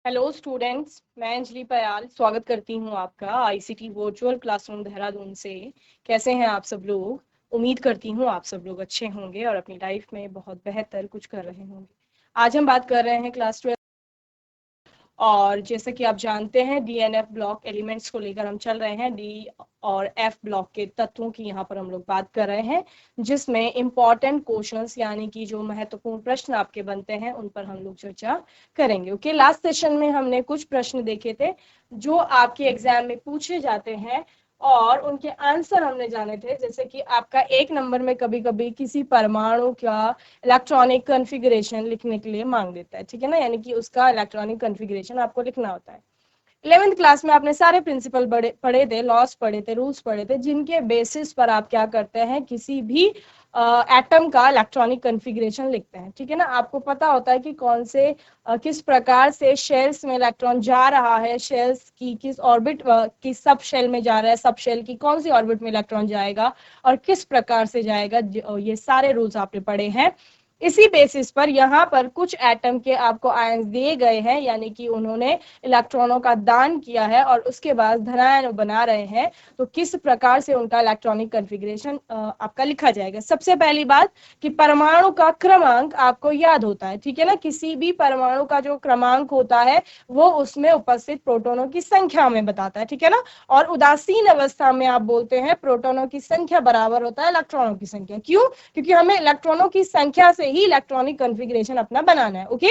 Hello students, मैं अंजलि पयाल स्वागत करती हूँ आपका आईसीटी वर्चुअल क्लासरूम देहरादून से। कैसे हैं आप सब लोग? उम्मीद करती हूँ आप सब लोग अच्छे होंगे और अपनी लाइफ में बहुत बेहतर कुछ कर रहे होंगे। आज हम बात कर रहे हैं क्लास 12 और जैसे कि आप जानते हैं डीएनएफ ब्लॉक एलिमेंट्स को लेकर हम चल रहे हैं। डी और एफ ब्लॉक के तत्वों की यहाँ पर हम लोग बात कर रहे हैं, जिसमें इंपॉर्टेंट क्वेश्चंस यानी कि जो महत्वपूर्ण प्रश्न आपके बनते हैं उन पर हम लोग चर्चा करेंगे। ओके, लास्ट सेशन में हमने कुछ प्रश्न देखे थे जो आपके एग्जाम में पूछे जाते हैं और उनके आंसर हमने जाने थे। जैसे कि आपका 1 नंबर में कभी कभी किसी परमाणु का इलेक्ट्रॉनिक कॉन्फ़िगरेशन लिखने के लिए मांग देता है, ठीक है ना, यानी कि उसका इलेक्ट्रॉनिक कॉन्फ़िगरेशन आपको लिखना होता है। 11th क्लास में आपने सारे प्रिंसिपल पढ़े थे, लॉस पढ़े थे, रूल्स पढ़े थे, जिनके बेसिस पर आप क्या करते हैं, किसी भी एटम का इलेक्ट्रॉनिक कॉन्फ़िगरेशन लिखते हैं, ठीक है ना। आपको पता होता है कि कौन से किस प्रकार से शेल्स में इलेक्ट्रॉन जा रहा है, शेल्स की किस ऑर्बिट की सब शेल में जा रहा है, सब शेल की कौन सी ऑर्बिट में इलेक्ट्रॉन जाएगा और किस प्रकार से जाएगा, ये सारे रूल्स आपने पढ़े हैं। इसी बेसिस पर यहाँ पर कुछ एटम के आपको आयंस दिए गए हैं, यानी कि उन्होंने इलेक्ट्रॉनों का दान किया है और उसके बाद धनायन बना रहे हैं, तो किस प्रकार से उनका इलेक्ट्रॉनिक कॉन्फ़िगरेशन आपका लिखा जाएगा। सबसे पहली बात कि परमाणु का क्रमांक आपको याद होता है, ठीक है ना। किसी भी परमाणु का जो क्रमांक होता है वो उसमें उपस्थित प्रोटॉनों की संख्या में बताता है, ठीक है ना। और उदासीन अवस्था में आप बोलते हैं प्रोटॉनों की संख्या बराबर होता है इलेक्ट्रॉनों की संख्या। क्यों? क्योंकि हमें इलेक्ट्रॉनों की संख्या से ही इलेक्ट्रॉनिक कॉन्फ़िगरेशन अपना बनाना है। ओके,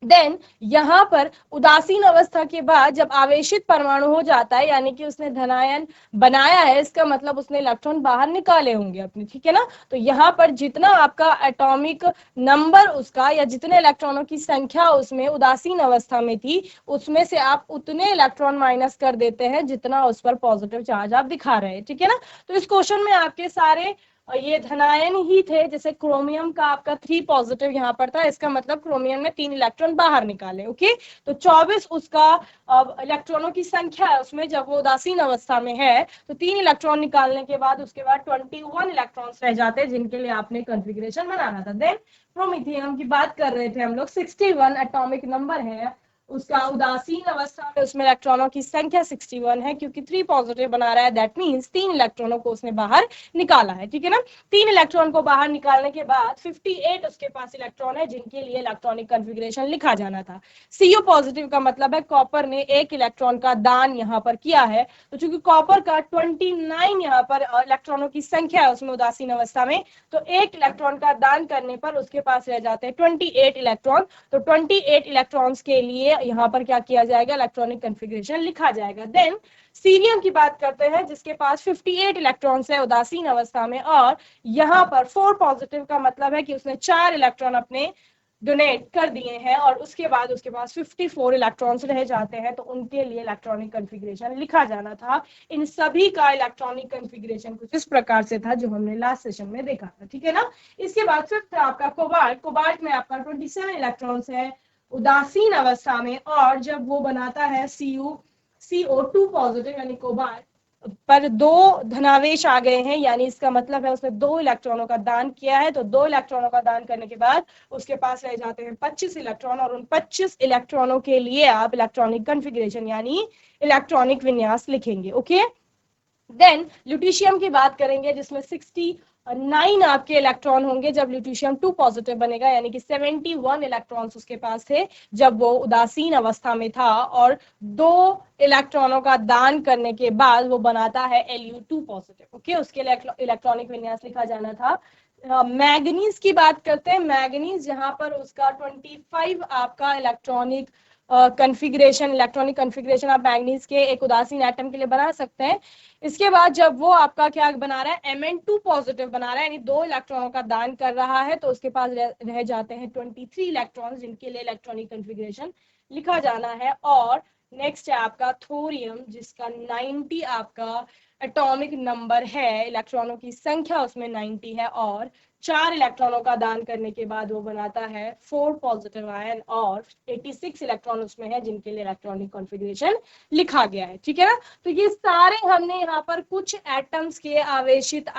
देन यहाँ पर उदासीन अवस्था के बाद जब आवेशित परमाणु हो जाता है, यानी कि उसने धनायन बनाया है, इसका मतलब उसने इलेक्ट्रॉन बाहर निकाले होंगे अपने, ठीक है ना। तो यहाँ पर जितना आपका एटॉमिक नंबर उसका या जितने इलेक्ट्रॉनों की संख्या उसमें उदासीन अवस्था में थी, उसमें से आप उतने इलेक्ट्रॉन माइनस कर देते हैं जितना उस पर पॉजिटिव चार्ज आप दिखा रहे हैं, ठीक है ना। तो इस क्वेश्चन में आपके सारे ये धनायन ही थे। जैसे क्रोमियम का आपका 3 पॉजिटिव यहाँ पर था, इसका मतलब क्रोमियम में 3 इलेक्ट्रॉन बाहर निकाले। ओके, तो 24 उसका इलेक्ट्रॉनों की संख्या है उसमें, जब वो उदासीन अवस्था में है तो 3 इलेक्ट्रॉन निकालने के बाद उसके बाद 21 इलेक्ट्रॉन्स रह जाते हैं जिनके लिए आपने कॉन्फ़िगरेशन बनाना था। देन प्रोमिथियम की बात कर रहे थे हम लोग, 61 एटॉमिक नंबर है उसका, उदासीन अवस्था में उसमें इलेक्ट्रॉनों की संख्या 61 है, क्योंकि 3 पॉजिटिव बना रहा है, दैट मींस 3 इलेक्ट्रॉनों को उसने बाहर निकाला है, ठीक है ना। 3 इलेक्ट्रॉन को बाहर निकालने के बाद 58 उसके पास इलेक्ट्रॉन है जिनके लिए इलेक्ट्रॉनिक कॉन्फ़िगरेशन लिखा जाना था। Cu पॉजिटिव का मतलब है कॉपर ने 1 इलेक्ट्रॉन का दान यहाँ पर किया है, तो चूंकि कॉपर का 29 यहाँ पर इलेक्ट्रॉनों की संख्या है उसमें उदासीन अवस्था में, तो 1 इलेक्ट्रॉन का दान करने पर उसके पास रह जाते हैं 28 इलेक्ट्रॉन। तो 28 इलेक्ट्रॉन्स के लिए यहाँ पर क्या किया जाएगा, इलेक्ट्रॉनिक कॉन्फ़िगरेशन लिखा जाएगा। देन सीरियम की बात करते हैं जिसके पास 58 इलेक्ट्रॉन्स है उदासीन अवस्था में, और यहाँ पर 4 पॉजिटिव का मतलब है कि उसने 4 इलेक्ट्रॉन अपने डोनेट कर दिए हैं और उसके बाद उसके पास 54 इलेक्ट्रॉन्स रह जाते हैं, तो उनके लिए इलेक्ट्रॉनिक कॉन्फ़िगरेशन लिखा जाना था। इन सभी का इलेक्ट्रॉनिक कॉन्फ़िगरेशन कुछ इस प्रकार से था जो हमने लास्ट सेशन में देखा था, ठीक है ना। इसके बाद फिफ्थ आपका कोबाल्ट। कोबाल्ट में आपका 27 इलेक्ट्रॉन्स है उदासीन अवस्था में, और जब वो बनाता है CO2 पॉजिटिव यानी कोबाल्ट पर 2 धनावेश आ गए हैं, यानी इसका मतलब है उसने 2 इलेक्ट्रॉनों का दान किया है, तो 2 इलेक्ट्रॉनों का दान करने के बाद उसके पास रह जाते हैं 25 इलेक्ट्रॉन, और उन 25 इलेक्ट्रॉनों के लिए आप इलेक्ट्रॉनिक कॉन्फ़िगरेशन यानी इलेक्ट्रॉनिक विन्यास लिखेंगे। ओके, देन ल्यूटीशियम की बात करेंगे जिसमें 69 आपके इलेक्ट्रॉन होंगे जब ल्यूटीशियम 2 पॉजिटिव बनेगा, यानी कि 71 इलेक्ट्रॉन्स उसके पास थे जब वो उदासीन अवस्था में था, और 2 इलेक्ट्रॉनों का दान करने के बाद वो बनाता है Lu2 पॉजिटिव। ओके, उसके लिए इलेक्ट्रॉनिक विन्यास लिखा जाना था। मैग्नीज की बात करते हैं। मैग्नीज जहां पर उसका 25 आपका इलेक्ट्रॉनिक इलेक्ट्रॉनिक कॉन्फ़िगरेशन आप मैग्नीज के एक उदासीन एटम के लिए बना सकते हैं। इसके बाद जब वो आपका क्या बना रहा है, Mn2 पॉजिटिव बना रहा है, यानी 2 इलेक्ट्रॉनों का दान कर रहा है, तो उसके पास रह जाते हैं 23 इलेक्ट्रॉन जिनके लिए इलेक्ट्रॉनिक कॉन्फ़िगरेशन लिखा जाना है। और नेक्स्ट है आपका थोरियम जिसका 90 आपका एटॉमिक नंबर है, इलेक्ट्रॉनों की संख्या उसमें 90 है, और 4 इलेक्ट्रॉनों का दान करने के बाद वो बनाता है 4 पॉजिटिव आयन और 86 इलेक्ट्रॉन उसमें है जिनके लिए इलेक्ट्रॉनिक कॉन्फ़िगरेशन लिखा गया है, ठीक है ना। तो ये सारे हमने यहाँ पर कुछ एटम्स के आवेशित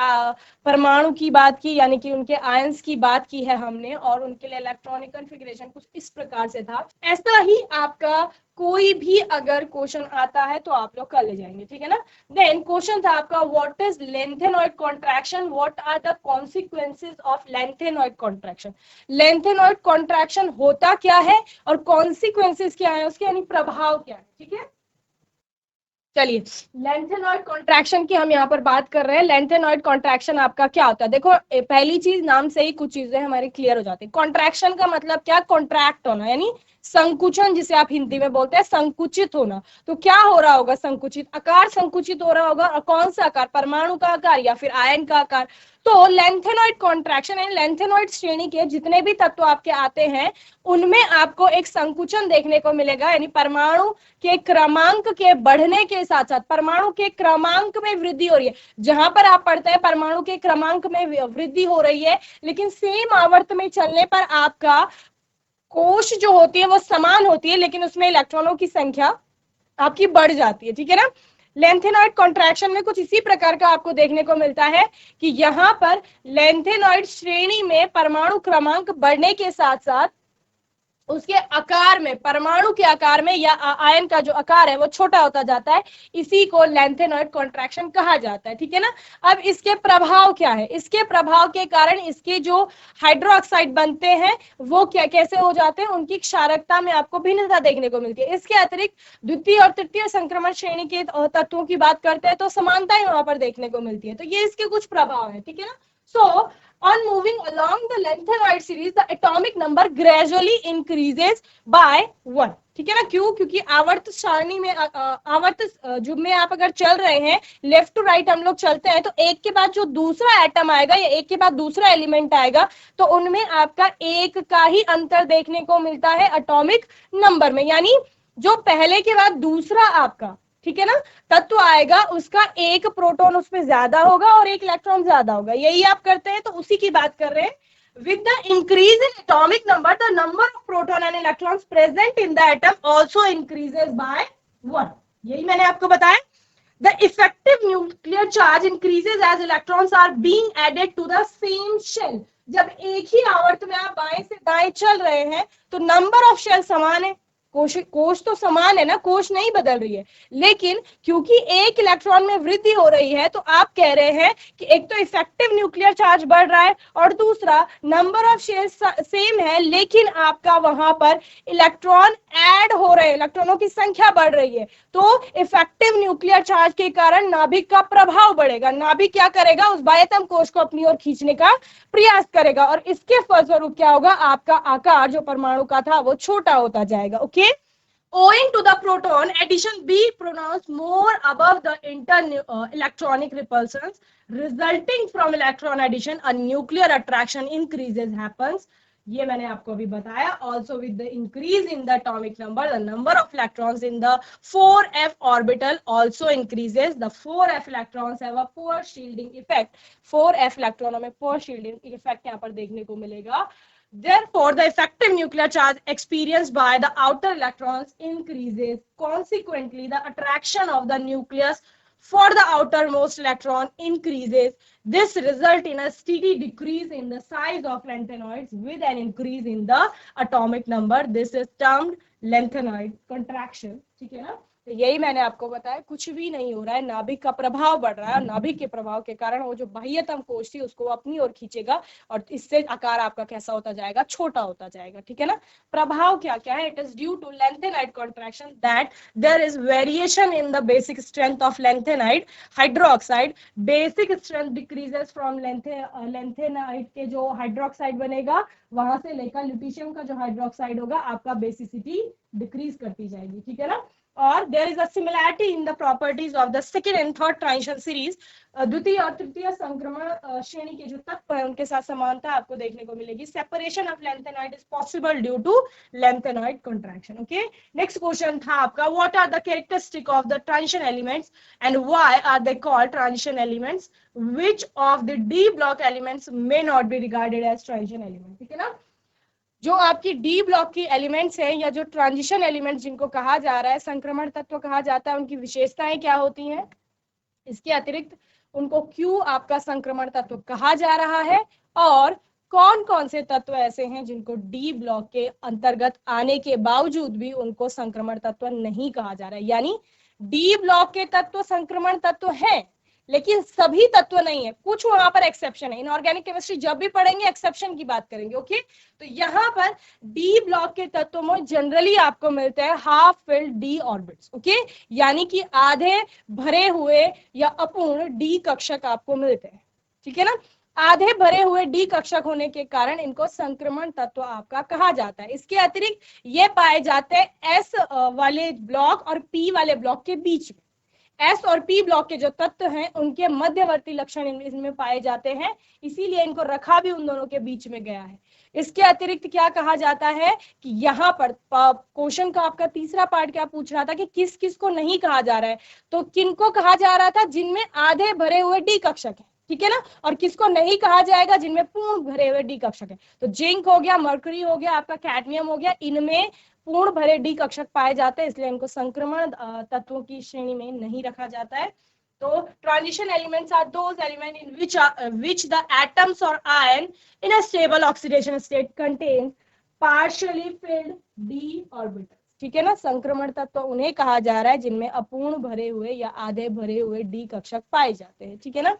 परमाणु की बात की, यानी कि उनके आयंस की बात की है हमने, और उनके लिए इलेक्ट्रॉनिक कॉन्फ़िगरेशन कुछ इस प्रकार से था। ऐसा ही आपका कोई भी अगर क्वेश्चन आता है तो आप लोग कर ले जाएंगे, ठीक है ना। देन क्वेश्चन था आपका what is lanthanoid contraction, what are the consequences of lanthanoid contraction. Lanthanoid contraction होता क्या है और कॉन्सिक्वेंसेस क्या है उसके, यानी प्रभाव क्या है, ठीक है। चलिए, लेंथेनॉइड कॉन्ट्रैक्शन की हम यहाँ पर बात कर रहे हैं। लेंथेनॉइड कॉन्ट्रैक्शन आपका क्या होता है, देखो पहली चीज नाम से ही कुछ चीजें हमारी क्लियर हो जाती है। कॉन्ट्रैक्शन का मतलब क्या, कॉन्ट्रैक्ट होना, यानी संकुचन, जिसे आप हिंदी में बोलते हैं संकुचित होना। तो क्या हो रहा होगा, संकुचित आकार संकुचित हो रहा होगा, और कौन सा आकार, परमाणु का आकार या फिर आयन का आकार। तो लेंथेनॉइड कॉन्ट्रैक्शन यानी लेंथेनॉइड श्रेणी के जितने भी तत्व आपके आते हैं उनमें आपको एक संकुचन देखने को मिलेगा, यानी परमाणु के क्रमांक के बढ़ने के साथ साथ परमाणु के क्रमांक में वृद्धि हो रही है। जहां पर आप पढ़ते हैं परमाणु के क्रमांक में वृद्धि हो रही है, लेकिन सेम आवर्त में चलने पर आपका कोश जो होती है वो समान होती है, लेकिन उसमें इलेक्ट्रॉनों की संख्या आपकी बढ़ जाती है, ठीक है ना। लेंथेनॉइड कॉन्ट्रैक्शन में कुछ इसी प्रकार का आपको देखने को मिलता है कि यहां पर लेंथेनॉइड श्रेणी में परमाणु क्रमांक बढ़ने के साथ साथ उसके आकार में, परमाणु के आकार में या आयन का जो आकार है वो छोटा होता जाता है। इसी को लेंथेनॉइड कॉन्ट्रैक्शन कहा जाता है, ठीक है ना। अब इसके प्रभाव क्या है, इसके प्रभाव के कारण इसके जो हाइड्रोक्साइड बनते हैं वो क्या कैसे हो जाते हैं, उनकी क्षारकता में आपको भिन्नता देखने को मिलती है। इसके अतिरिक्त द्वितीय और तृतीय संक्रमण श्रेणी के तत्वों की बात करते हैं तो समानताएं वहां पर देखने को मिलती है। तो ये इसके कुछ प्रभाव है, ठीक है ना। सो on moving along the lengthenoid series the atomic number gradually increases by 1, ठीक है ना। क्यों, क्योंकि आवर्त सारणी में आवर्त युग में आप अगर चल रहे हैं लेफ्ट टू राइट हम लोग चलते हैं तो एक के बाद जो दूसरा एटम आएगा या एक के बाद दूसरा एलिमेंट आएगा तो उनमें आपका एक का ही अंतर देखने को मिलता है एटॉमिक नंबर में, यानी जो पहले के बाद दूसरा आपका, ठीक है ना, तत्व आएगा उसका एक प्रोटॉन उसमें ज्यादा होगा और एक इलेक्ट्रॉन ज्यादा होगा। यही आप करते हैं तो उसी की बात कर रहे हैं। With the increase in atomic number the number of proton and electrons present in the atom also increases by 1। यही मैंने आपको बताया। The effective nuclear charge increases as electrons are being added to the same shell। जब एक ही आवर्त में आप बाएं से दाएं चल रहे हैं तो नंबर ऑफ शेल समान है, कोश तो समान है ना, कोश नहीं बदल रही है, लेकिन क्योंकि एक इलेक्ट्रॉन में वृद्धि हो रही है तो आप कह रहे हैं कि एक तो इफेक्टिव न्यूक्लियर चार्ज बढ़ रहा है और दूसरा नंबर ऑफ शेल्स सेम है, लेकिन आपका वहां पर इलेक्ट्रॉन ऐड हो रहे हैं, इलेक्ट्रॉनों की संख्या बढ़ रही है। तो इफेक्टिव न्यूक्लियर चार्ज के कारण नाभिक का प्रभाव बढ़ेगा। नाभिक क्या करेगा, उस बाह्यतम कोश को अपनी ओर खींचने का प्रयास करेगा और इसके फलस्वरूप क्या होगा, आपका आकार जो परमाणु का था वो छोटा होता जाएगा। Okay, owing to the proton addition be pronounced more above the electronic repulsions resulting from electron addition a nuclear attraction increases happens। ये मैंने आपको अभी बताया। Also with the increase in the atomic number the number of electrons in the 4f orbital also increases। the 4f electrons have a poor shielding effect। 4f इलेक्ट्रॉनों में poor shielding effect यहाँ पर देखने को मिलेगा। Therefore, the effective nuclear charge experienced by the outer electrons increases. Consequently, the attraction of the nucleus for the outermost electron increases. This results in a steady decrease in the size of lanthanoids with an increase in the atomic number. This is termed lanthanoid contraction. ठीक है ना। तो यही मैंने आपको बताया, कुछ भी नहीं हो रहा है, नाभिक का प्रभाव बढ़ रहा है और नाभिक के प्रभाव के कारण वो जो बाह्यतम कोश थी उसको अपनी ओर खींचेगा और इससे आकार आपका कैसा होता जाएगा, छोटा होता जाएगा, ठीक है ना। प्रभाव क्या क्या है, it is due to lanthanide contraction that there is variation in the basic strength of lanthanide hydroxide. Basic strength decreases from lanthanide के जो हाइड्रोक्साइड बनेगा वहां से लेकर ल्यूटीशियम का जो हाइड्रोक्साइड होगा आपका बेसिसिटी डिक्रीज करती जाएगी, ठीक है ना। और there is a similarity in the properties of the second and third transition series. द्वितीय और तृतीय संक्रमण श्रेणी के जो तत्व है उनके साथ समानता आपको देखने को मिलेगी। Separation of lanthanoid is possible due to lanthanoid contraction. Okay, next question था आपका, what are the characteristic of the transition elements and why are they called transition elements, which of the d block elements may not be regarded as transition element. ठीक है ना, जो आपकी D block की elements हैं या जो transition elements जिनको कहा जा रहा है, संक्रमण तत्व कहा जाता है, उनकी विशेषताएं क्या होती हैं, इसके अतिरिक्त उनको क्यों आपका संक्रमण तत्व कहा जा रहा है, और कौन कौन से तत्व ऐसे हैं जिनको डी ब्लॉक के अंतर्गत आने के बावजूद भी उनको संक्रमण तत्व नहीं कहा जा रहा है। यानी डी ब्लॉक के तत्व संक्रमण तत्व हैं, लेकिन सभी तत्व नहीं है, कुछ वहां पर एक्सेप्शन है। इनऑर्गेनिक केमिस्ट्री जब भी पढ़ेंगे एक्सेप्शन की बात करेंगे। ओके, तो यहाँ पर डी ब्लॉक के तत्वों में जनरली आपको मिलते हैं half filled D orbits. Okay, यानी कि आधे भरे हुए या अपूर्ण डी कक्षक आपको मिलते हैं। ठीक है ना, आधे भरे हुए डी कक्षक होने के कारण इनको संक्रमण तत्व आपका कहा जाता है। इसके अतिरिक्त ये पाए जाते हैं एस वाले ब्लॉक और पी वाले ब्लॉक के बीच में। एस और पी ब्लॉक के जो तत्व हैं उनके मध्यवर्ती लक्षण इनमें पाए जाते हैं, इसीलिए इनको रखा भी उन दोनों के बीच में गया है। इसके अतिरिक्त क्या कहा जाता है कि यहाँ पर क्वेश्चन का आपका तीसरा पार्ट क्या पूछ रहा था कि किस किस को नहीं कहा जा रहा है, तो किनको कहा जा रहा था, जिनमें आधे भरे हुए डी कक्षक है। ठीक है ना, और किसको नहीं कहा जाएगा, जिनमें पूर्ण भरे हुए डी कक्षक है। तो जिंक हो गया, मर्करी हो गया, आपका कैडमियम हो गया, इनमें पूर्ण भरे डी कक्षक पाए जाते हैं, इसलिए इनको संक्रमण तत्वों की श्रेणी में नहीं रखा जाता है। तो transition elements are those element in which the atoms or ion in a stable oxidation state contains partially filled d orbitals। ठीक है ना, संक्रमण तत्व उन्हें कहा जा रहा है जिनमें अपूर्ण भरे हुए या आधे भरे हुए डी कक्षक पाए जाते हैं। ठीक है ना,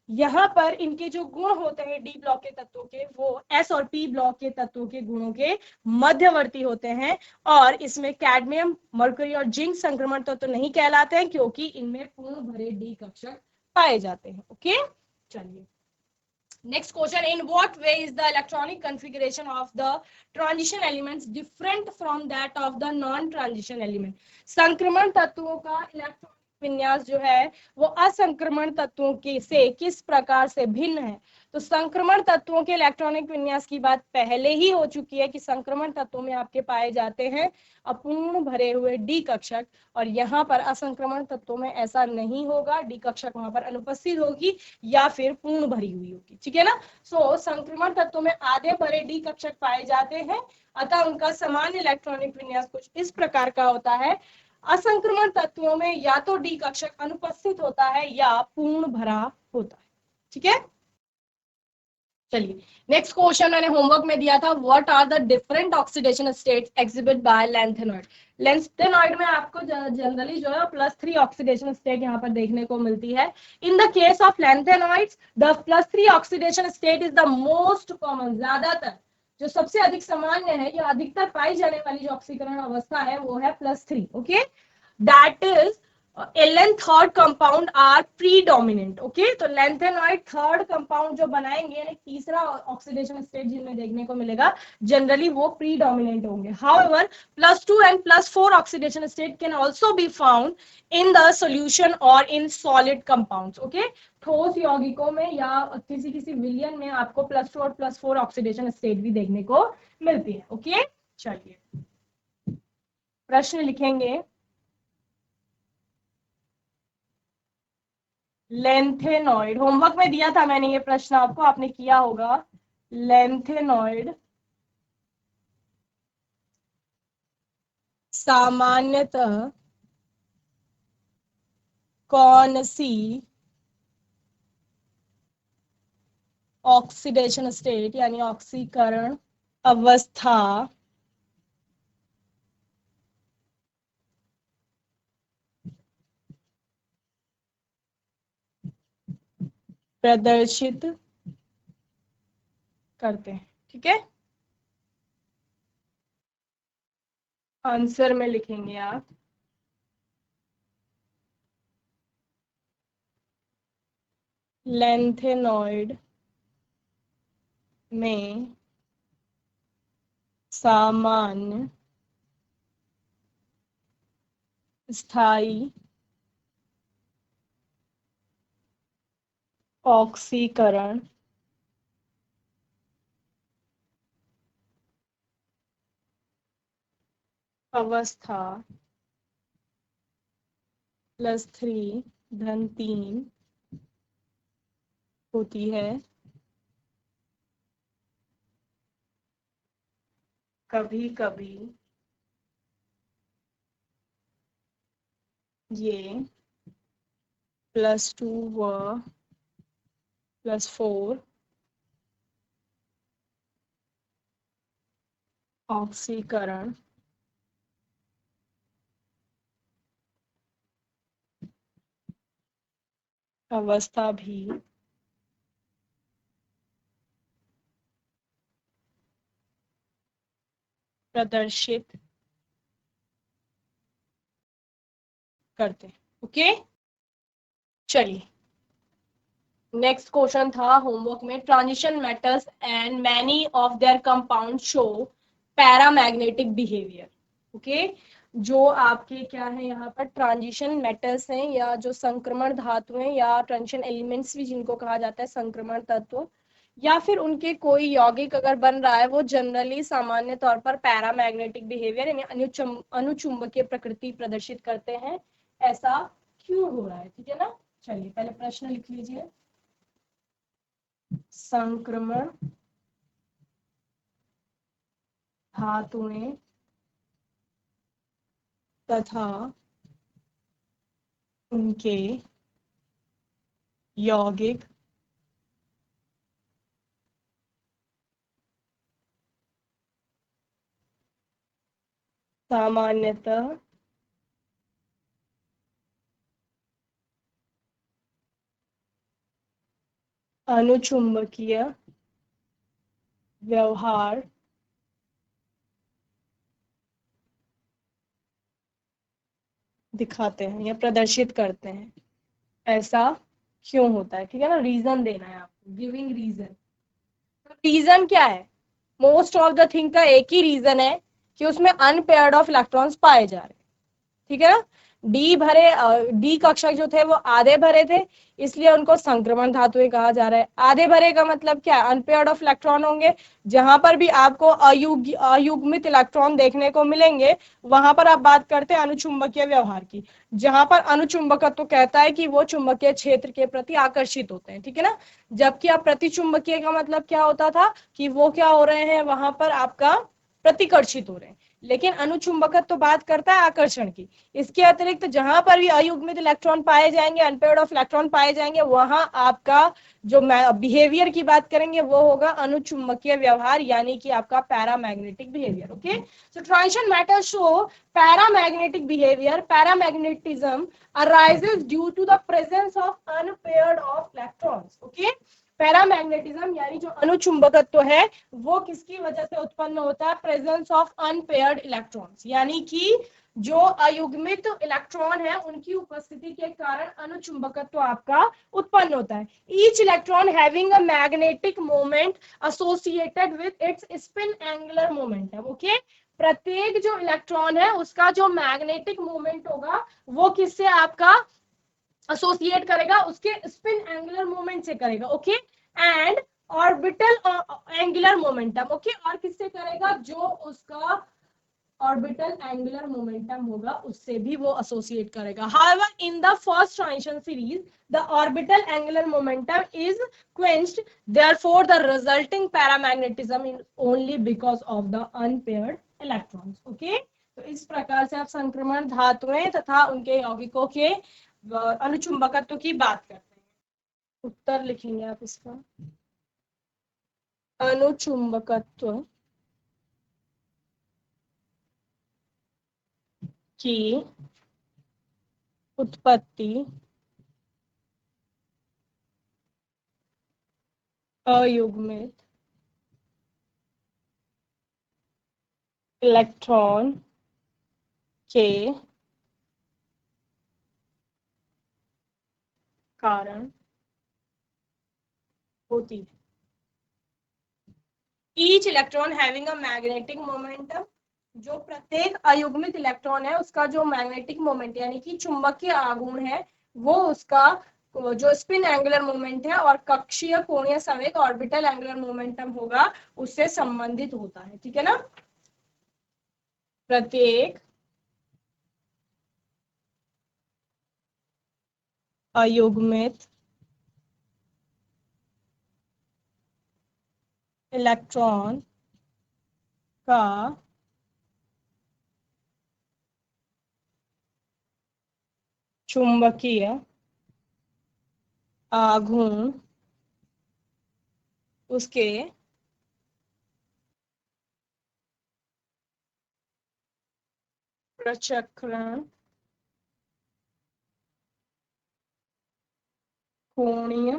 यहाँ पर इनके जो गुण होते हैं डी ब्लॉक के तत्वों के, वो एस और पी ब्लॉक के तत्वों के गुणों के मध्यवर्ती होते हैं, और इसमें कैडमियम, मरकरी और जिंक संक्रमण तत्व नहीं कहलाते हैं क्योंकि इनमें पूर्ण भरे डी कक्षक पाए जाते हैं। ओके, चलिए next question, in what way is the electronic configuration of the transition elements different from that of the non transition element. संक्रमण तत्वों का इलेक्ट्रॉनिक विन्यास जो है वो असंक्रमण तत्वों के से किस प्रकार से भिन्न है। तो संक्रमण तत्वों के इलेक्ट्रॉनिक विन्यास की बात पहले ही हो चुकी है कि संक्रमण तत्वों में आपके पाए जाते हैं अपूर्ण भरे हुए डी कक्षक, और यहाँ पर असंक्रमण तत्वों में ऐसा नहीं होगा, डी कक्षक वहां पर अनुपस्थित होगी या फिर पूर्ण भरी हुई होगी। ठीक है ना, सो संक्रमण तत्वों में आधे भरे डी कक्षक पाए जाते हैं, अतः उनका सामान्य इलेक्ट्रॉनिक विन्यास कुछ इस प्रकार का होता है। असंक्रमण तत्वों में या तो डी कक्षक अनुपस्थित होता है या पूर्ण भरा होता है। ठीक है, चलिए नेक्स्ट क्वेश्चन मैंने होमवर्क में दिया था, what are the different oxidation states exhibit by lanthanoid. Lanthanoid में आपको जनरली जो है +3 ऑक्सीडेशन स्टेट यहाँ पर देखने को मिलती है। In the case of lanthanoids the +3 oxidation state is the most common, ज्यादातर जो सबसे अधिक सामान्य है या अधिकतर पाई जाने वाली जो ऑक्सीकरण अवस्था है वो है +3। Okay, that is L N third compound are predominant. Okay, तो लैंथेनॉइड थर्ड कंपाउंड जो बनाएंगे यानी तीसरा ऑक्सीडेशन स्टेट जिनमें देखने को मिलेगा, जनरली वो प्रीडोमिनेंट होंगे। However +2 and +4 oxidation state can also be found in the solution और इन सॉलिड कंपाउंड्स। ओके, ठोस यौगिकों में या किसी किसी विलयन में आपको +2 और +4 ऑक्सीडेशन स्टेट भी देखने को मिलती है। ओके, चलिए प्रश्न लिखेंगे, लेंथेनॉइड होमवर्क में दिया था मैंने ये प्रश्न आपको, आपने किया होगा। लेंथेनॉइड सामान्यतः कौन सी ऑक्सीडेशन स्टेट यानी ऑक्सीकरण अवस्था प्रदर्शित करते हैं। ठीक है, आंसर में लिखेंगे आप लेंथेनॉइड में सामान्य स्थायी ऑक्सीकरण अवस्था +3 होती है। कभी कभी ये +2 व +4 ऑक्सीकरण अवस्था भी प्रदर्शित करते हैं। ओके, चलिए नेक्स्ट क्वेश्चन था होमवर्क में, transition metals and many of their compound show paramagnetic behaviour. Okay, जो आपके क्या है यहाँ पर ट्रांजिशन मेटल्स हैं या जो संक्रमण धातु हैं या ट्रांजिशन एलिमेंट्स भी जिनको कहा जाता है, संक्रमण तत्व, या फिर उनके कोई यौगिक अगर बन रहा है, वो जनरली सामान्य तौर पर पैरामैग्नेटिक बिहेवियर यानी अनुचुंबकीय प्रकृति प्रदर्शित करते हैं। ऐसा क्यों हो रहा है? ठीक है ना, चलिए पहले प्रश्न लिख लीजिए। संक्रमण धातुएं तथा उनके यौगिक सामान्यतः अनुचुंबकीय व्यवहार दिखाते हैं या प्रदर्शित करते हैं। ऐसा क्यों होता है? ठीक है ना, रीजन देना है आपको, गिविंग रीजन। रीजन क्या है? मोस्ट ऑफ द थिंग का एक ही रीजन है कि उसमें अनपेयर्ड ऑफ इलेक्ट्रॉन्स पाए जा रहे हैं। ठीक है ना, डी कक्षक जो थे वो आधे भरे थे, इसलिए उनको संक्रमण धातुएं कहा जा रहा है। आधे भरे का मतलब क्या है? अनपेयर्ड ऑफ इलेक्ट्रॉन होंगे। जहां पर भी आपको अयुग्मित इलेक्ट्रॉन देखने को मिलेंगे, वहां पर आप बात करते हैं अनुचुंबकीय व्यवहार की। जहां पर अनुचुंबकत्व कहता है कि वो चुंबकीय क्षेत्र के प्रति आकर्षित होते हैं। ठीक है ना, जबकि आप प्रतिचुंबकीय का मतलब क्या होता था कि वो क्या हो रहे हैं, वहां पर आपका प्रतिकर्षित हो रहे हैं। लेकिन अनुचुंबकत्व तो बात करता है आकर्षण की। इसके अतिरिक्त जहां पर भी अयुग्मित इलेक्ट्रॉन पाए जाएंगे, अनपेयर्ड ऑफ इलेक्ट्रॉन पाए जाएंगे, वहां आपका जो बिहेवियर की बात करेंगे वो होगा अनुचुंबकीय व्यवहार, यानी कि आपका paramagnetic behaviour. Okay, so transition matter show paramagnetic behaviour, paramagnetism arises due to the presence of unpaired of electrons. Okay, paramagnetism यानी जो अनुचुंबकत्व है वो किसकी वजह से उत्पन्न होता है? प्रेजेंस ऑफ अनपेयर्ड इलेक्ट्रॉन्स, यानी कि जो अयुग्मित इलेक्ट्रॉन है उनकी उपस्थिति के कारण अनुचुंबकत्व आपका उत्पन्न होता है। Each electron having a magnetic moment associated with its spin angular momentum. Okay, प्रत्येक जो इलेक्ट्रॉन है उसका जो मैग्नेटिक मोमेंट होगा वो किससे आपका एसोसिएट करेगा? उसके स्पिन एंगुलर मोमेंट से करेगा। Okay, and orbital angular momentum. Okay, और किससे करेगा? जो उसका ऑर्बिटल एंगुलर मोमेंटम होगा उससे भी वो एसोसिएट करेगा। However, in the first transition series, the orbital angular momentum is quenched. Therefore, the resulting paramagnetism is only because of the unpaired electrons. Okay? तो इस प्रकार से आप संक्रमण धातुएं तथा उनके यौगिकों के अनुचुंबकत्व की बात करते हैं। उत्तर लिखेंगे आप इसका। अनुचुंबकत्व की उत्पत्ति अयुग्मित इलेक्ट्रॉन के कारण होती है। Each electron having a magnetic momentum जो प्रत्येक अयुग्मित इलेक्ट्रॉन है उसका जो मैग्नेटिक मोमेंट यानी कि चुंबकीय आघूर्ण है वो उसका जो स्पिन एंगुलर मोमेंट है और कक्षीय कोणीय संवेग ऑर्बिटल एंगुलर मोमेंटम होगा उससे संबंधित होता है। ठीक है ना। प्रत्येक अयुग्मित इलेक्ट्रॉन का चुंबकीय आघूर्ण उसके प्रचक्रण कोणीय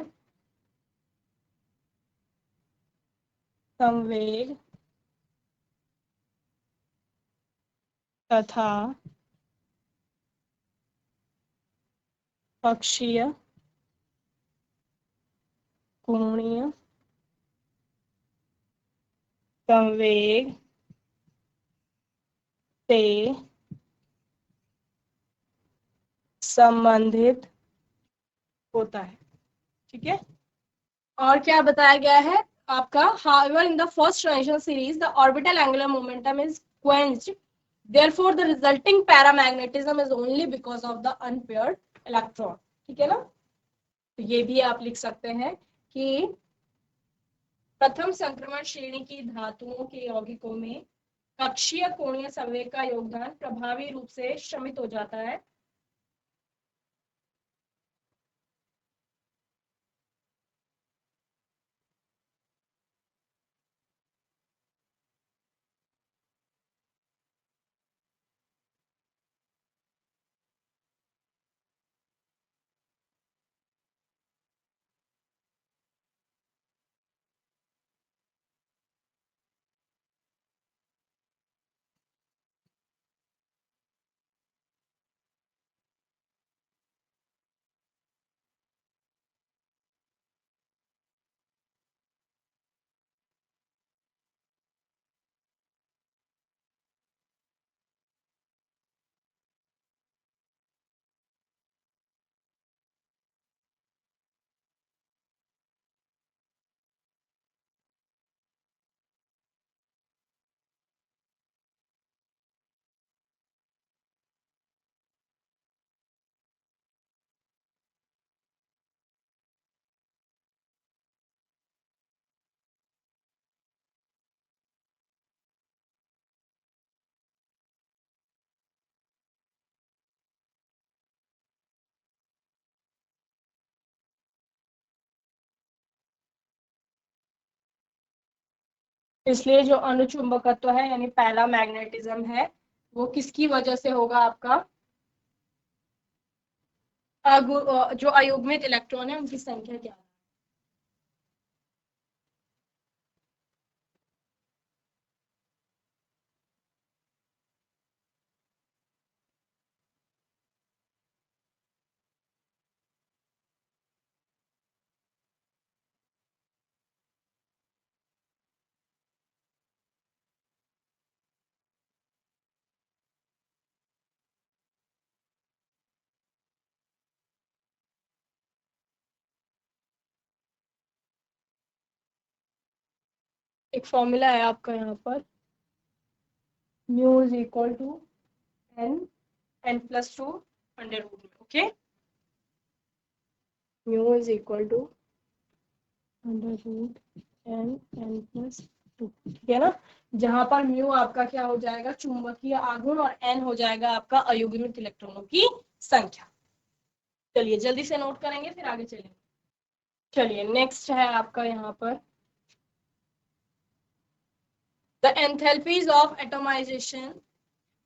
संवेग तथा कक्षीय कोणीय संवेग से संबंधित होता है। ठीक है। और क्या बताया गया है आपका, however in the first transition series the orbital angular momentum is quenched, therefore the resulting paramagnetism is only because of the unpaired electron। ठीक है ना। तो ये भी आप लिख सकते हैं कि प्रथम संक्रमण श्रेणी की धातुओं के यौगिकों में कक्षीय कोणीय संवेग का योगदान प्रभावी रूप से शमित हो जाता है। इसलिए जो अनुचुंबकत्व है यानी पहला मैग्नेटिज्म है वो किसकी वजह से होगा आपका, जो अयुग्मित इलेक्ट्रॉन है उनकी संख्या क्या है। एक फॉर्मूला है आपका यहाँ पर, mu is equal to n n plus two under root में। Okay, mu is equal to under root n n plus two. ठीक है ना। जहां पर म्यू आपका क्या हो जाएगा, चुंबकीय आघूर्ण, और एन हो जाएगा आपका अयुग्मित इलेक्ट्रॉनों की संख्या। चलिए जल्दी से नोट करेंगे फिर आगे चलेंगे। चलिए नेक्स्ट है आपका यहाँ पर, the enthalpies of atomization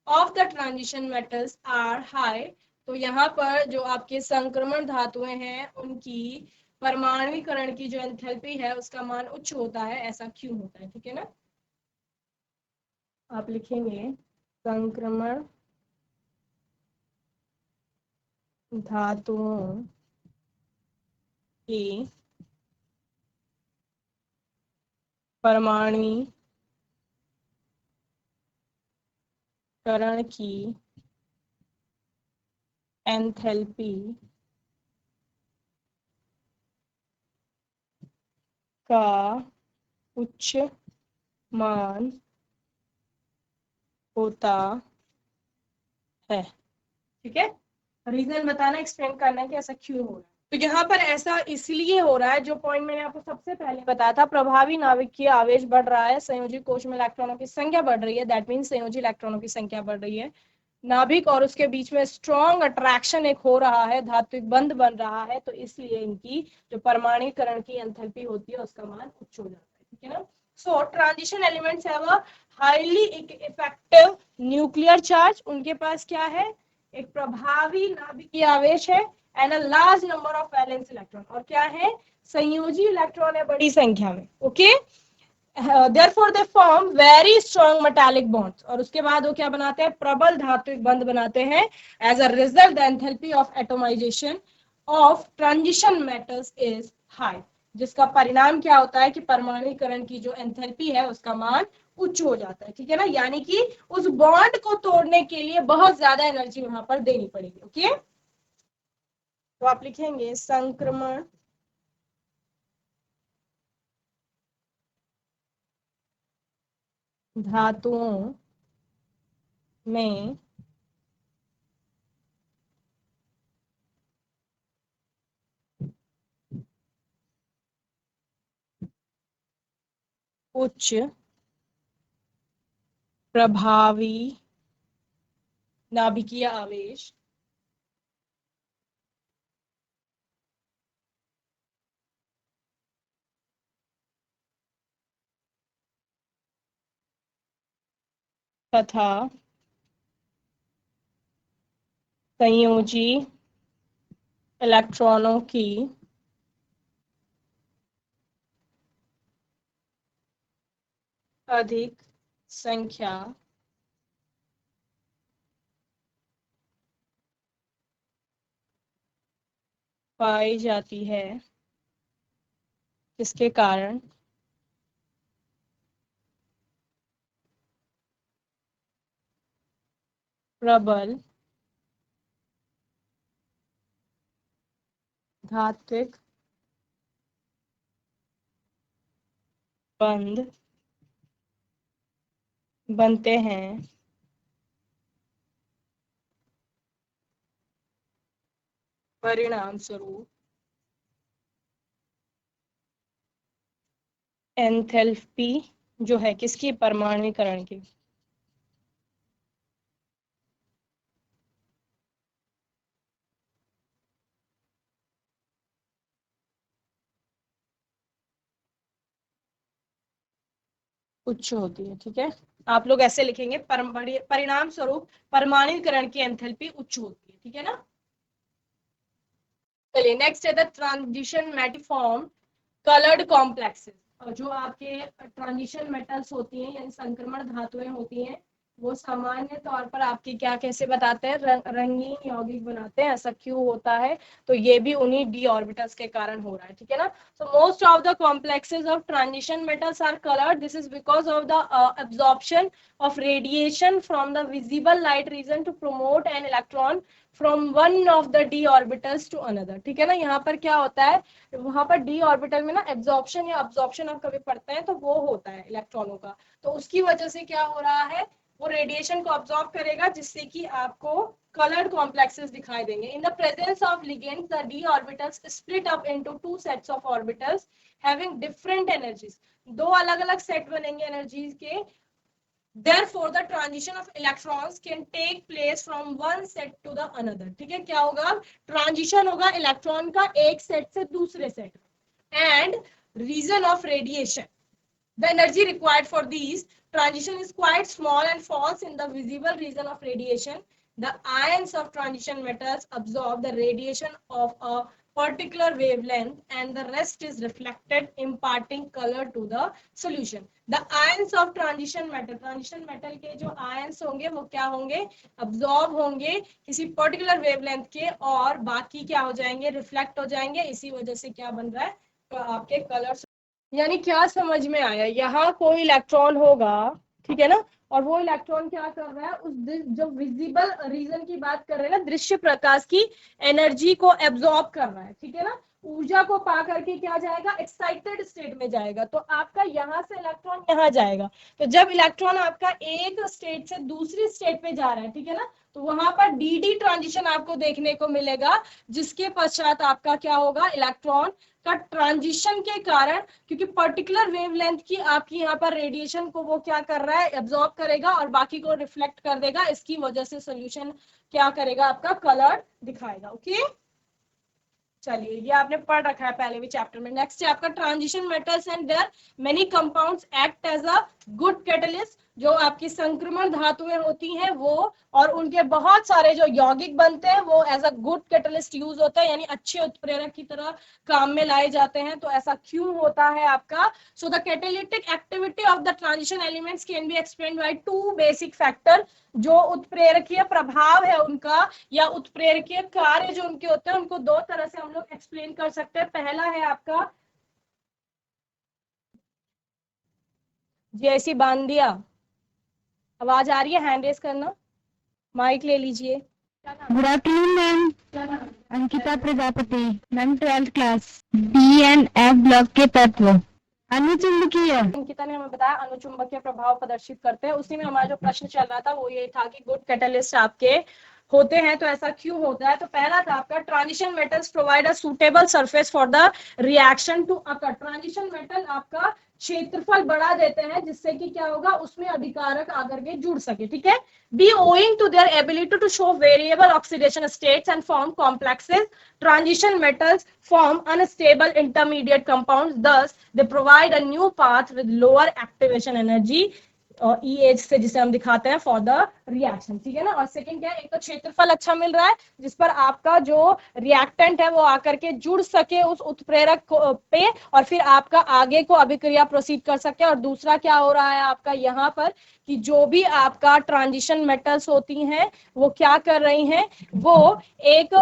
of the transition metals are high। तो यहाँ पर जो आपके संक्रमण धातुएं हैं उनकी परमाणुकरण की जो एंथैल्पी है उसका मान उच्च होता है, ऐसा क्यों होता है। ठीक है ना। आप लिखेंगे संक्रमण धातुओं की परमाणुकरण कण की एंथैल्पी का उच्च मान होता है। ठीक है, रीजन बताना, एक्सप्लेन करना है कि ऐसा क्यों हो रहा है। तो यहाँ पर ऐसा इसलिए हो रहा है, जो पॉइंट मैंने आपको सबसे पहले बताया था, प्रभावी नाभिकीय आवेश बढ़ रहा है, संयोजी कोश में इलेक्ट्रॉनों की संख्या बढ़ रही है, दैट मीन संयोजी इलेक्ट्रॉनों की संख्या बढ़ रही है, नाभिक और उसके बीच में स्ट्रॉन्ग अट्रैक्शन एक हो रहा है, धात्विक बंध बन रहा है, तो इसलिए इनकी जो परमाणुकरण की एंथैल्पी होती है उसका मान उच्च हो जाता है। ठीक है ना। So transition elements have a highly effective nuclear charge, उनके पास क्या है, एक प्रभावी नाभिकीय आवेश है, and a large number of valence electron, और क्या है, संयोजी इलेक्ट्रॉन है बड़ी संख्या में। Okay, therefore they form very strong metallic bonds, और उसके बाद वो क्या बनाते हैं, प्रबल धात्विक बंध बनाते हैं। as a result the enthalpy of atomization of transition metals is high, जिसका परिणाम क्या होता है कि परमाणुकरण की जो एंथैल्पी है उसका मान उच्च हो जाता है। ठीक है ना, यानी कि उस बॉन्ड को तोड़ने के लिए बहुत ज्यादा एनर्जी वहां पर देनी पड़ेगी। ओके, तो आप लिखेंगे संक्रमण धातुओं में उच्च प्रभावी नाभिकीय आवेश तथा संयोजी इलेक्ट्रॉनों की अधिक संख्या पाई जाती है, जिसके कारण प्रबल धात्विक बंध बनते हैं, परिणाम स्वरूप एंथैल्पी जो है किसकी, परमाणुकरण की, उच्च होती है। ठीक है, आप लोग ऐसे लिखेंगे, परिणाम स्वरूप परमाणुकरण की एंथैल्पी उच्च होती है। ठीक है ना। चलिए नेक्स्ट है द ट्रांजिशन मेटिफॉर्म कलर्ड कॉम्प्लेक्सेस, और जो आपके ट्रांजिशन मेटल्स होती हैं यानी संक्रमण धातुएं होती हैं, वो सामान्य तौर पर आपकी क्या कैसे बताते हैं, रंगीन यौगिक बनाते हैं। ऐसा क्यों होता है, तो ये भी उन्हीं डी ऑर्बिटल्स के कारण हो रहा है। ठीक है ना। So most of the complexes of transition metals are coloured, this is because of the absorption of radiation from the visible light region to promote an electron from one of the d orbitals to another। ठीक है ना, यहाँ पर क्या होता है, वहां पर डी ऑर्बिटल में ना एब्जॉर्प्शन या अब्जॉर्प्शन आप कभी पढ़ते हैं तो वो होता है इलेक्ट्रॉनों का, तो उसकी वजह से क्या हो रहा है, वो रेडिएशन को अब्सॉर्ब करेगा, जिससे कि आपको colored complexes दिखाई देंगे। In the presence of ligands, the d orbitals split up into two sets of orbitals having different energies। दो अलग अलग सेट बनेंगे एनर्जीज के, therefore the transition of electrons can take place from one set to the another। ठीक है, क्या होगा, transition होगा इलेक्ट्रॉन का एक सेट से दूसरे सेट में, and region of radiation, the energy required for these transition is quite small and falls in the visible region of radiation। The ions of transition metals absorb the radiation of a particular wavelength and the rest is reflected, imparting color to the solution। The ions of transition metal के जो ions होंगे वो क्या होंगे, absorb होंगे किसी particular wavelength के, और बाकी क्या हो जाएंगे, reflect हो जाएंगे। इसी वजह से क्या बन रहा है, तो आपके कलर, यानी क्या समझ में आया, यहाँ कोई इलेक्ट्रॉन होगा, ठीक है ना, और वो इलेक्ट्रॉन क्या कर रहा है, उस जो विजिबल रीजन की बात कर रहे हैं ना, दृश्य प्रकाश की एनर्जी को एब्जॉर्ब कर रहा है, ठीक है ना, ऊर्जा को पा करके क्या जाएगा, एक्साइटेड स्टेट में जाएगा। तो आपका यहाँ से इलेक्ट्रॉन यहाँ जाएगा। तो जब इलेक्ट्रॉन आपका एक स्टेट से दूसरी स्टेट में जा रहा है, ठीक है ना, तो वहां पर डी ट्रांजिशन आपको देखने को मिलेगा, जिसके पश्चात आपका क्या होगा, इलेक्ट्रॉन का ट्रांजिशन के कारण, क्योंकि पर्टिकुलर वेवलेंथ की आपकी यहाँ पर रेडिएशन को वो क्या कर रहा है, एब्जॉर्ब करेगा और बाकी को रिफ्लेक्ट कर देगा। इसकी वजह से सोल्यूशन क्या करेगा, आपका कलर दिखाएगा। ओके, चलिए ये आपने पढ़ रखा है पहले भी चैप्टर में। नेक्स्ट है आपका transition metals and there many compounds act as a good catalyst. जो आपकी संक्रमण धातुएं होती हैं वो, और उनके बहुत सारे जो यौगिक बनते हैं वो as a good catalyst use होते हैं, यानी अच्छे उत्प्रेरक की तरह काम में लाए जाते हैं। तो ऐसा क्यों होता है आपका, so the catalytic activity of the transition elements can be explained by two basic factor. जो उत्प्रेरकीय प्रभाव है उनका, या उत्प्रेरकीय कार्य जो उनके होते हैं, उनको दो तरह से हम लोग एक्सप्लेन कर सकते हैं। पहला है आपका, जैसी बांध दिया, आवाज आ रही है, हैंड रेस करना, माइक ले लीजिए। Good afternoon ma'am. Ankita Prajapati ma'am, 12th class, DNF block के तत्व अनुचुंबकीय। अंकिता ने हमें बताया अनुचुंबकीय प्रभाव प्रदर्शित करते हैं। उसी में हमारा जो प्रश्न चल रहा था वो ये था कि गुड कैटलिस्ट आपके होते हैं, तो ऐसा क्यों होता है। तो पहला था आपका, transition metals provide a suitable surface for the reaction to occur. Transition metal आपका क्षेत्रफल बढ़ा देते हैं, जिससे कि क्या होगा, उसमें अभिकारक आकर के जुड़ सके, ठीक है। Be owing to their ability to show variable oxidation states and form complexes, transition metals form unstable intermediate compounds, thus they provide a new path with lower activation energy, EH से जिसे हम दिखाते हैं फॉर द रिएक्शन, ठीक है ना। और second क्या है, एक तो क्षेत्रफल अच्छा मिल रहा है जिस पर आपका जो रिएक्टेंट है वो आकर के जुड़ सके उस उत्प्रेरक पे, और फिर आपका आगे को अभिक्रिया प्रोसीड कर सके। और दूसरा क्या हो रहा है आपका यहाँ पर, कि जो भी आपका ट्रांजिशन मेटल्स होती हैं वो क्या कर रही हैं, वो एक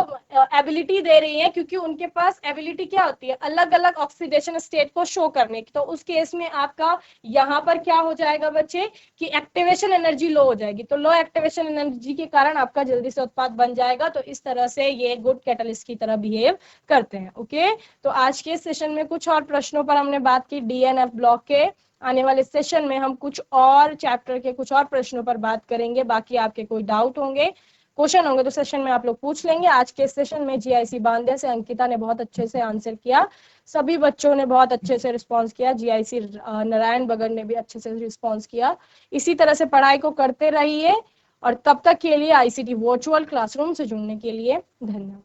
एबिलिटी दे रही है, क्योंकि उनके पास एबिलिटी क्या होती है, अलग अलग ऑक्सीडेशन स्टेट को शो करने की। तो उस केस में आपका यहाँ पर क्या हो जाएगा बच्चे, कि एक्टिवेशन एनर्जी लो हो जाएगी। तो लो एक्टिवेशन एनर्जी के कारण आपका जल्दी से उत्पाद बन जाएगा। तो इस तरह से ये गुड कैटलिस्ट की तरह बिहेव करते हैं। ओके, तो आज के सेशन में कुछ और प्रश्नों पर हमने बात की DNF ब्लॉक के। आने वाले सेशन में हम कुछ और चैप्टर के कुछ और प्रश्नों पर बात करेंगे। बाकी आपके कोई डाउट होंगे, क्वेश्चन होंगे तो सेशन में आप लोग पूछ लेंगे। आज के सेशन में GIC बांदे से अंकिता ने बहुत अच्छे से आंसर किया, सभी बच्चों ने बहुत अच्छे से रिस्पांस किया, GIC नारायण बगड़ ने भी अच्छे से रिस्पांस किया। इसी तरह से पढ़ाई को करते रहिए, और तब तक के लिए ICT वर्चुअल क्लासरूम से जुड़ने के लिए धन्यवाद।